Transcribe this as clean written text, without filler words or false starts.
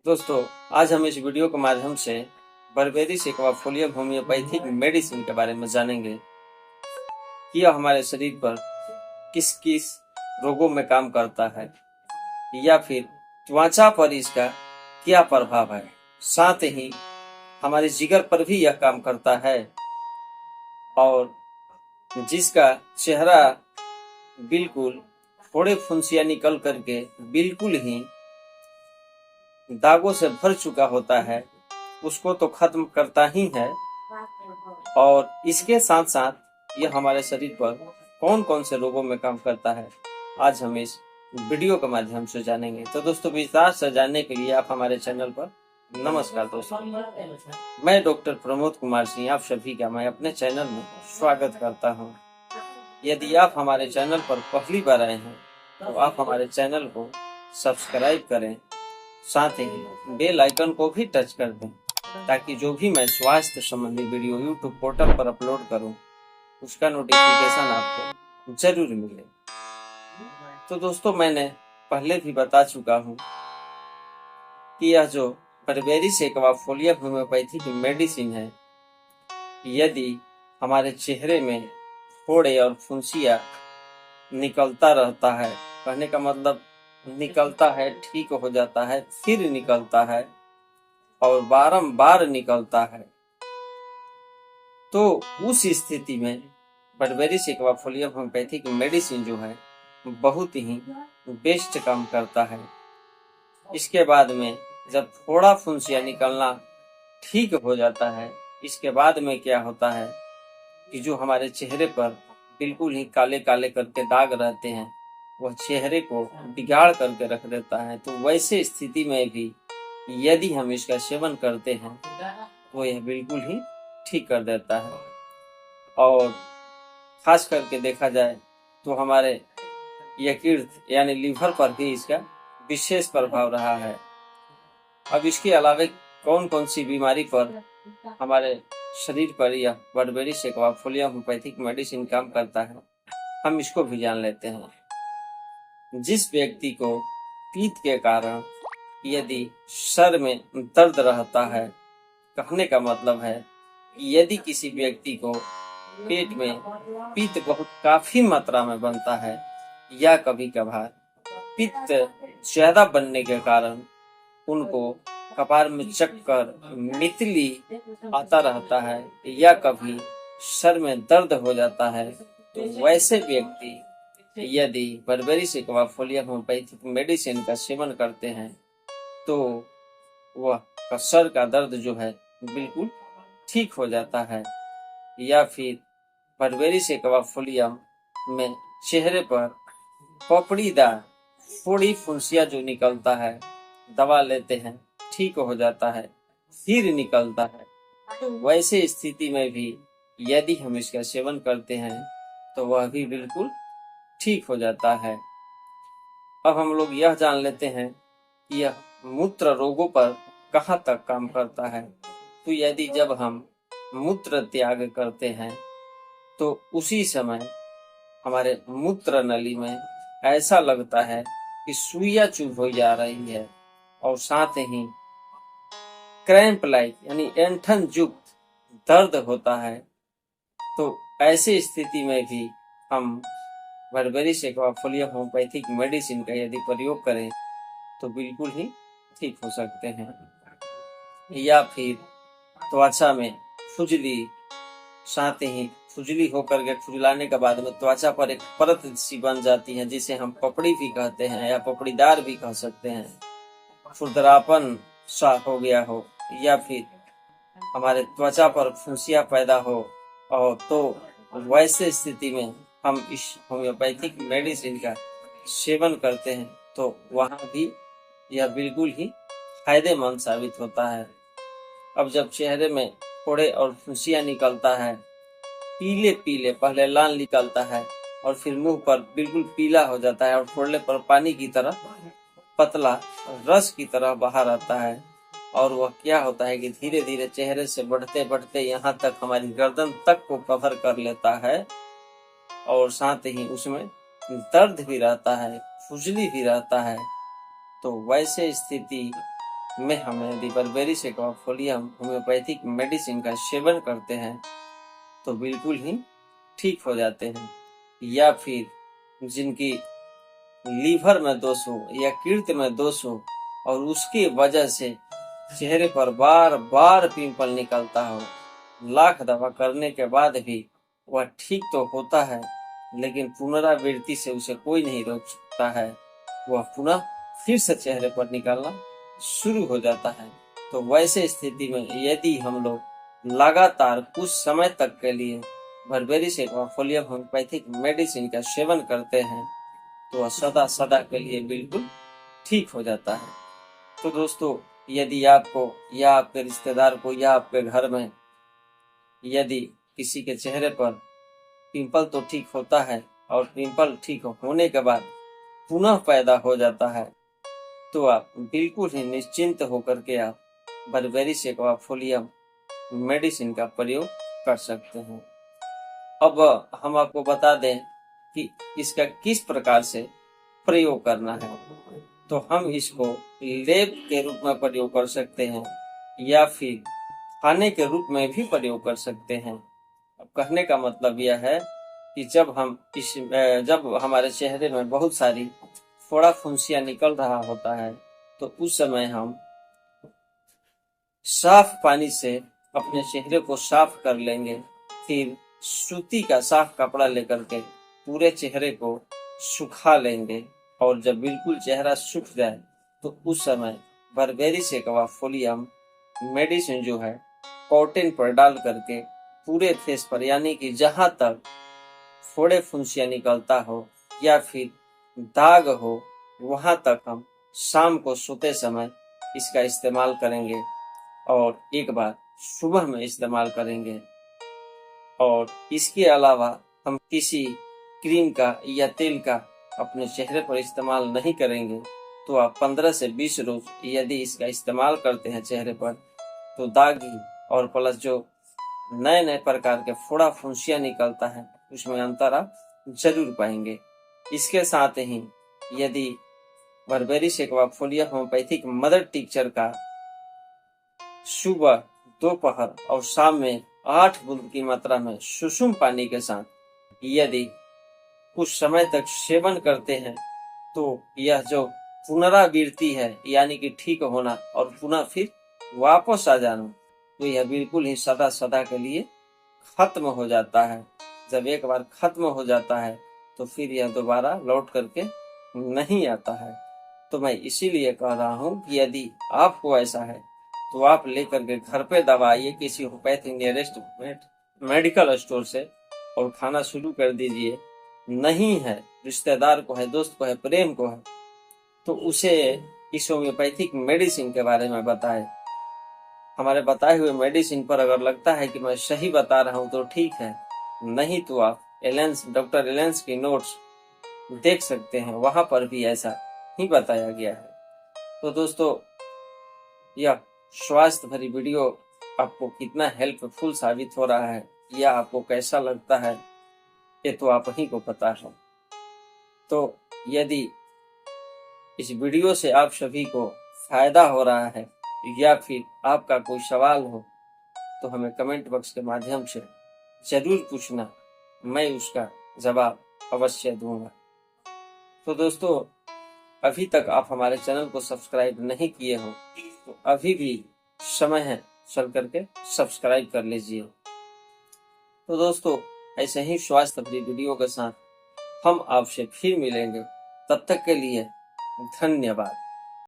दोस्तों, आज हम इस वीडियो के माध्यम से बर्बेरी सेक्वाफोलियम होम्योपैथिक मेडिसिन के बारे में जानेंगे कि यह हमारे शरीर पर किस किस रोगों में काम करता है या फिर त्वचा पर इसका क्या प्रभाव है। साथ ही हमारे जिगर पर भी यह काम करता है और जिसका चेहरा बिल्कुल थोड़े फुंसियाँ निकल करके बिल्कुल ही दागों से भर चुका होता है, उसको तो खत्म करता ही है। और इसके साथ साथ यह हमारे शरीर पर कौन कौन से रोगों में काम करता है, आज हम इस वीडियो के माध्यम से जानेंगे। तो दोस्तों, विस्तार से जानने के लिए आप हमारे चैनल पर नमस्कार दोस्तों, मैं डॉक्टर प्रमोद कुमार सिंह आप सभी का मैं अपने चैनल में स्वागत करता हूं। यदि आप हमारे चैनल पर पहली बार आए हैं तो आप हमारे चैनल को सब्सक्राइब करें, साथ ही बेल आइकन को भी टच कर दें ताकि जो भी मैं स्वास्थ्य संबंधी वीडियो यूट्यूब पोर्टल पर अपलोड करूं उसका नोटिफिकेशन आपको जरूर मिले। तो दोस्तों, मैंने पहले भी बता चुका हूं कि यह जो बर्बेरी सेक्वाफोलियम होम्योपैथिक मेडिसिन है, यदि हमारे चेहरे में फोड़े और फुंसियां निकलता रहता है, कहने का मतलब निकलता है, ठीक हो जाता है, फिर निकलता है और बारंबार निकलता है, तो उस स्थिति में बर्बेरी सेक्वाफोलियम होम्योपैथिक मेडिसिन जो है बहुत ही बेस्ट काम करता है। इसके बाद में जब थोड़ा फुंसिया निकलना ठीक हो जाता है, इसके बाद में क्या होता है कि जो हमारे चेहरे पर बिल्कुल ही काले काले करके दाग रहते हैं, वह चेहरे को बिगाड़ करके रख देता है। तो वैसे स्थिति में भी यदि हम इसका सेवन करते हैं तो यह बिल्कुल ही ठीक कर देता है। और खास करके देखा जाए तो हमारे यकृत यानी लीवर पर भी इसका विशेष प्रभाव रहा है। अब इसके अलावा कौन कौन सी बीमारी पर हमारे शरीर पर यह बर्बेरी सेक्वाफोलियम होम्योपैथिक मेडिसिन काम करता है, हम इसको भी जान लेते हैं। जिस व्यक्ति को पित्त के कारण यदि सर में दर्द रहता है, कहने का मतलब है कि यदि किसी व्यक्ति को पेट में पित्त बहुत काफी मात्रा में बनता है या कभी कभार पित्त ज्यादा बनने के कारण उनको कपार में चक्कर, मितली आता रहता है या कभी सर में दर्द हो जाता है, तो वैसे व्यक्ति यदि बर्बेरी सेक्वाफोलियम होम्योपैथिक मेडिसिन का सेवन करते हैं तो वह सर का दर्द जो है बिल्कुल ठीक हो जाता है। या फिर बर्बेरी सेक्वाफोलियम में चेहरे पर पपड़ीदार फोड़ी फुंसिया जो निकलता है, दवा लेते हैं ठीक हो जाता है, फिर निकलता है, वैसे स्थिति में भी यदि हम इसका सेवन करते हैं तो वह भी बिल्कुल ठीक हो जाता है। अब हम लोग यह जान लेते हैं कि यह मूत्र रोगों पर कहाँ तक काम करता है। तो यदि जब हम मूत्र त्याग करते हैं तो उसी समय हमारे मूत्र नली में ऐसा लगता है कि सुइयां चुभ हो जा रही है और साथ ही क्रैम्प लाइक यानी ऐंठन युक्त दर्द होता है। तो ऐसी स्थिति में भी हम बर्बेरी सेक्वाफोलियम होम्योपैथिक मेडिसिन का यदि प्रयोग करें तो बिल्कुल ही ठीक हो सकते हैं। या फिर त्वचा में खुजली, साथ ही खुजली होकर के खुजलाने के बाद में त्वचा पर एक परत सी बन जाती है जिसे हम पपड़ी भी कहते हैं या पपड़ीदार भी कह सकते हैं, खुरदरापन सा हो गया हो या फिर हमारे त्वचा पर फुंसियां पैदा हो, और तो वैसे स्थिति में हम इस होम्योपैथिक मेडिसिन का सेवन करते हैं तो वहां भी यह बिल्कुल ही फायदेमंद साबित होता है। अब जब चेहरे में फोड़े और फुंसियां निकलता है, पीले पीले पहले लाल निकलता है और फिर मुंह पर बिल्कुल पीला हो जाता है और फोड़ने पर पानी की तरह पतला रस की तरह बाहर आता है, और वह क्या होता है कि धीरे धीरे चेहरे से बढ़ते बढ़ते यहाँ तक हमारी गर्दन तक को कवर कर लेता है और साथ ही उसमें दर्द भी रहता है, खुजली भी रहता है। तो वैसे स्थिति में हम यदि बर्बेरिस एक्वाफोलियम होम्योपैथिक मेडिसिन का सेवन करते हैं तो बिल्कुल ही ठीक हो जाते हैं। या फिर जिनकी लीवर में दोष हो या कीर्त में दोष हो और उसकी वजह से चेहरे पर बार बार पिंपल निकलता हो, लाख दवा करने के बाद भी वह ठीक तो होता है लेकिन पुनरावृत्ति से उसे कोई नहीं रोक सकता है, वह पुनः फिर से चेहरे पर निकलना शुरू हो जाता है। तो वैसे स्थिति में यदि हम लोग लगातार कुछ समय तक के लिए बर्बेरिस एक्वाफोलियम होम्योपैथिक मेडिसिन का सेवन करते हैं तो वह सदा सदा के लिए बिल्कुल ठीक हो जाता है। तो दोस्तों, यदि आपको या आपके रिश्तेदार को या आपके घर में यदि किसी के चेहरे पर पिंपल तो ठीक होता है और पिंपल ठीक होने के बाद पुनः पैदा हो जाता है तो आप बिल्कुल ही निश्चिंत होकर के आप बर्बेरिस एक्वाफोलियम मेडिसिन का प्रयोग कर सकते हैं। अब हम आपको बता दें कि इसका किस प्रकार से प्रयोग करना है। तो हम इसको लेप के रूप में प्रयोग कर सकते हैं या फिर खाने के रूप में भी प्रयोग कर सकते हैं। अब कहने का मतलब यह है कि जब हमारे चेहरे में बहुत सारी फोड़ा फुंसियां निकल रहा होता है तो उस समय हम साफ पानी से अपने चेहरे को साफ कर लेंगे, फिर सूती का साफ कपड़ा लेकर के पूरे चेहरे को सुखा लेंगे और जब बिल्कुल चेहरा सूख जाए तो उस समय बर्बेरिस एक्वाफोलियम मेडिसिन जो है कॉटन पर डाल करके पूरे फेस पर, यानी कि जहां तक फोड़े फुंसियां निकलता हो या फिर दाग हो वहां तक हम शाम को सोते समय इसका इस्तेमाल करेंगे और एक बार सुबह में इस्तेमाल करेंगे। और इसके अलावा हम किसी क्रीम का या तेल का अपने चेहरे पर इस्तेमाल नहीं करेंगे। तो आप 15 से 20 रोज यदि इसका इस्तेमाल करते हैं चेहरे पर तो दागी और प्लस जो नए नए प्रकार के फोड़ा फुंसियां निकलता है उसमें अंतर आप जरूर पाएंगे। इसके साथ ही यदि बर्बेरिस एक्वाफोलियम होम्योपैथिक मदर टिंचर का सुबह, दोपहर और शाम में 8 बूंद की मात्रा में सुसुम पानी के साथ यदि कुछ समय तक सेवन करते हैं तो यह जो पुनरावृत्ति है यानी कि ठीक होना और पुनः फिर वापस आ जाना, तो यह बिल्कुल ही सदा सदा के लिए खत्म हो जाता है। जब एक बार खत्म हो जाता है तो फिर यह दोबारा लौट करके नहीं आता है। तो मैं इसीलिए कह रहा हूँ कि यदि आपको ऐसा है तो आप लेकर के घर पे दवाइए किसी होम्योपैथिक नियरेस्ट मेडिकल स्टोर से और खाना शुरू कर दीजिए। नहीं है, रिश्तेदार को है, दोस्त को है, प्रेम को है, तो उसे इस होम्योपैथिक मेडिसिन के बारे में बताएं। हमारे बताए हुए मेडिसिन पर अगर लगता है कि मैं सही बता रहा हूँ तो ठीक है, नहीं तो आप डॉक्टर एलेंस की नोट्स देख सकते हैं, वहां पर भी ऐसा ही बताया गया है। तो दोस्तों, यह स्वास्थ्य भरी वीडियो आपको कितना हेल्पफुल साबित हो रहा है या आपको कैसा लगता है ये तो आप ही को पता है। तो यदि इस वीडियो से आप सभी को फायदा हो रहा है या फिर आपका कोई सवाल हो तो हमें कमेंट बॉक्स के माध्यम से जरूर पूछना, मैं उसका जवाब अवश्य दूंगा। तो दोस्तों, अभी तक आप हमारे चैनल को सब्सक्राइब नहीं किए हो तो अभी भी समय है, चल करके सब्सक्राइब कर लीजिए। तो दोस्तों, ऐसे ही स्वास्थ्य भरी वीडियो के साथ हम आपसे फिर मिलेंगे। तब तक के लिए धन्यवाद।